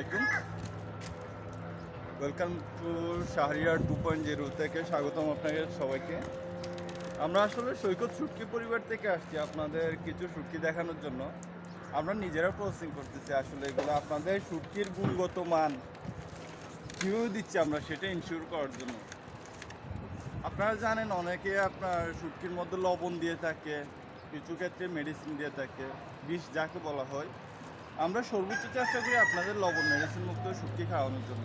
আলাইকুম। Welcome to Shahriar 2.0 থেকে স্বাগতম আপনাদের সবাইকে। আমরা আসলে সৈকত শুটকি পরিবার থেকে আসছি আপনাদের কিছু শুটকি দেখানোর জন্য। আমরা নিজেরা প্রসেসিং করতেছি, আসলে এগুলো আপনাদের শুটকির গুণগত মান কীভাবে দিচ্ছি আমরা সেটা ইনশিওর করার জন্য। আপনারা জানেন অনেকে আপনার শুটকির মধ্যে লবণ দিয়ে থাকে, কিছু ক্ষেত্রে মেডিসিন দিয়ে থাকে, বিষ যাকে বলা হয়। আমরা সর্বোচ্চ চেষ্টা করি আপনাদের লবণ মেডিসিন মুক্ত শুটকি খাওয়ানোর জন্য।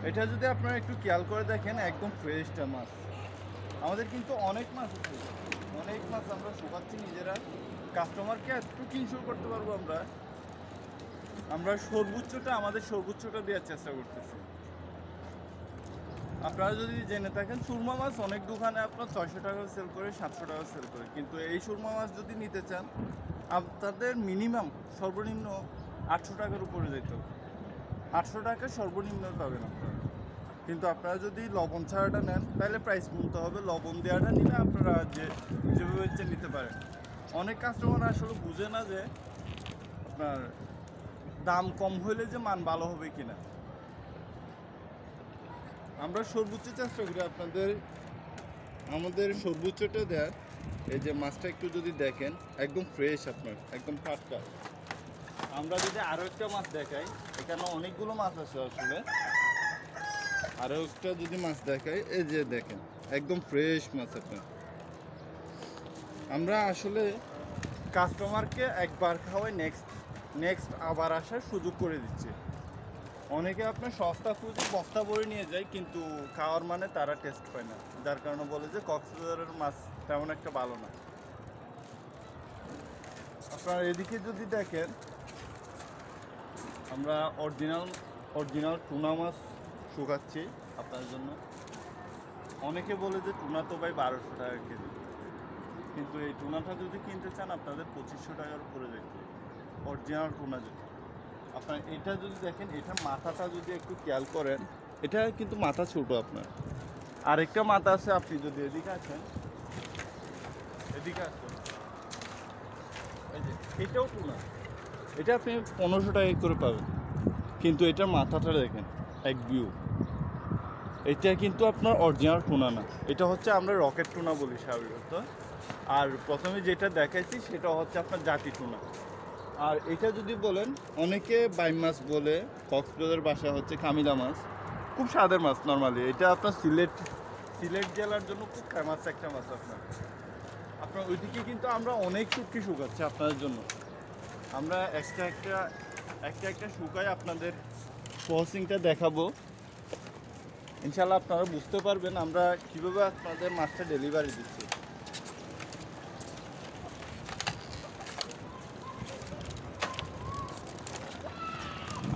এটা যদি আপনারা একটু খেয়াল করে দেখেন, একদম ফ্রেশটা মাছ। আমাদের কিন্তু অনেক মাছ আছে, অনেক মাছ আমরা শুকাচ্ছি নিজেরা, কাস্টমারকে একটু ইনশিওর করতে পারবো আমরা আমাদের সর্বোচ্চটা দেওয়ার চেষ্টা করতেছি। আপনারা যদি জেনে থাকেন, সুরমা মাছ অনেক দোকানে আপনার 600 টাকা সেল করে, 700 টাকা সেল করে, কিন্তু এই সুরমা মাছ যদি নিতে চান আপনাদের মিনিমাম সর্বনিম্ন 800 টাকার উপরে যেতে হবে। 800 টাকা সর্বনিম্ন পাবেন আপনারা। কিন্তু আপনারা যদি লবণ ছাড়াটা নেন তাহলে প্রাইস গুনতে হবে, লবণ দেওয়াটা নিলে আপনারা যেভাবে ইচ্ছে নিতে পারেন। অনেক কাস্টমার আসলে বুঝে না যে আপনার দাম কম হইলে যে মান ভালো হবে কিনা। আমরা সর্বোচ্চ চেষ্টা করি আমাদের সর্বোচ্চটা দেয়। এই যে মাছটা একটু যদি দেখেন, একদম ফ্রেশ, আপনার একদম টাটকা। আমরা যদি আরও একটা মাছ দেখাই, এখানে অনেকগুলো মাছ আছে আসলে। আরও একটা যদি মাছ দেখাই, এই যে দেখেন একদম ফ্রেশ মাছ আপনার। আমরা আসলে কাস্টমারকে একবার খাওয়াই নেক্সট আবার আসার সুযোগ করে দিচ্ছি। অনেকে আপনার সস্তা খুঁজে বস্তা ভরে নিয়ে যায়, কিন্তু খাওয়ার মানে তারা টেস্ট পায় না, যার কারণে বলে যে কক্সবাজারের মাছ তেমন একটা ভালো না। আপনার এদিকে যদি দেখেন, আমরা অরিজিনাল টুনা মাছ শুকাচ্ছি আপনার জন্য। অনেকে বলে যে টুনা তো ভাই 1200 টাকা কেজি, কিন্তু এই টুনাটা যদি কিনতে চান আপনাদের 2500 টাকার উপরে যেতে। অরিজিনাল টুনা যেটা আপনার, এটা যদি দেখেন, এটা মাথাটা যদি একটু খেয়াল করেন, এটা কিন্তু মাথা ছোট আপনার। আরেকটা মাথা আছে, আপনি যদি এদিকে আসেন, এই যে এটাও টুনা, এটা আপনি 1500 টাকা করে পাবেন, কিন্তু এটার মাথাটা দেখেন এক ভিউ। এটা কিন্তু আপনার অরিজিনাল টুনা না, এটা হচ্ছে আমরা রকেট টুনা বলি সাধারণত। আর প্রথমে যেটা দেখাইছি সেটা হচ্ছে আপনার জাতি টুনা। আর এটা যদি বলেন, অনেকে বাইম মাছ বলে, কক্সবাজার ভাষা হচ্ছে কামিলা মাছ, খুব স্বাদের মাছ। নর্মালি এটা আপনার সিলেট জেলার জন্য খুব ফেমাস একটা মাছ। আপনার ওইদিকে কিন্তু আমরা অনেক শুটকি শুকাচ্ছি আপনাদের জন্য। আমরা একটা শুকাই আপনাদের প্রসেসিংটা দেখাবো। ইনশাল্লাহ আপনারা বুঝতে পারবেন আমরা কীভাবে আপনাদের মাছটা ডেলিভারি দিচ্ছি।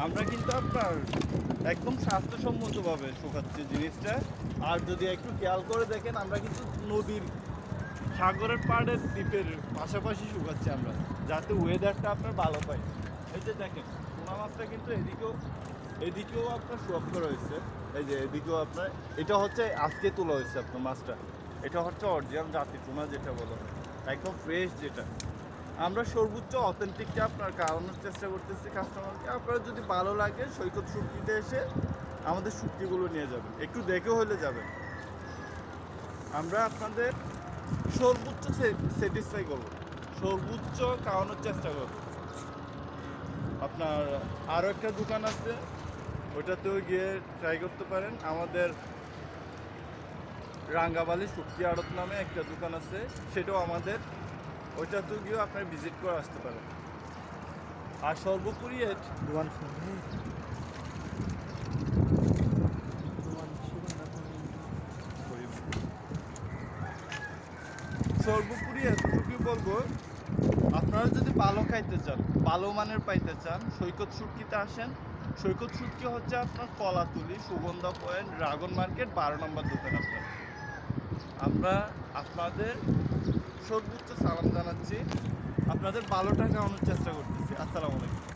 আমরা কিন্তু আপনার একদম স্বাস্থ্যসম্মতভাবে শুকাচ্ছি জিনিসটা। আর যদি একটু খেয়াল করে দেখেন, আমরা কিন্তু নদীর, সাগরের পাড়ের দ্বীপের পাশাপাশি শুকাচ্ছি আমরা, যাতে ওয়েদারটা আপনার ভালো পাই। এই যে দেখেন টুনা মাছটা কিন্তু এদিকেও আপনার শুকাপ করা হয়েছে। এই যে এদিকেও আপনার, এটা হচ্ছে আজকে তোলা হয়েছে আপনার মাছটা। এটা হচ্ছে অরিজিনাল জাতি টুনা যেটা বলা হয়, একদম ফ্রেশ যেটা। আমরা সর্বোচ্চ অথেন্টিকটা আপনার খাওয়ানোর চেষ্টা করতেছি কাস্টমারকে। আপনার যদি ভালো লাগে সৈকত শুটকিতে এসে আমাদের শুটকিগুলো নিয়ে যাবেন, একটু দেখে হলে যাবেন। আমরা আপনাদের সর্বোচ্চ স্যাটিসফাই করব, সর্বোচ্চ খাওয়ানোর চেষ্টা করব। আপনার আরও একটা দোকান আছে, ওইটাতেও গিয়ে ট্রাই করতে পারেন। আমাদের রাঙ্গাবালি শুটকি আড়ত নামে একটা দোকান আছে, সেটাও আমাদের, ওইটাতেও গিয়েও আপনার ভিজিট করে আসতে পারেন। আর সর্বোপরি এতটুকুই বলবো, আপনারা যদি ভালো খাইতে চান, ভালো মানের পাইতে চান, সৈকত শুটকিতে আসেন। সৈকত শুটকি হচ্ছে আপনার Kolatoli, Sugandha point, dragon market, 12 নম্বর দোকান আপনার। আমরা আপনাদের সর্বোচ্চ সালাম জানাচ্ছি, আপনাদের ভালোটা খাওয়ানোর চেষ্টা করতেছি। আসসালামু আলাইকুম।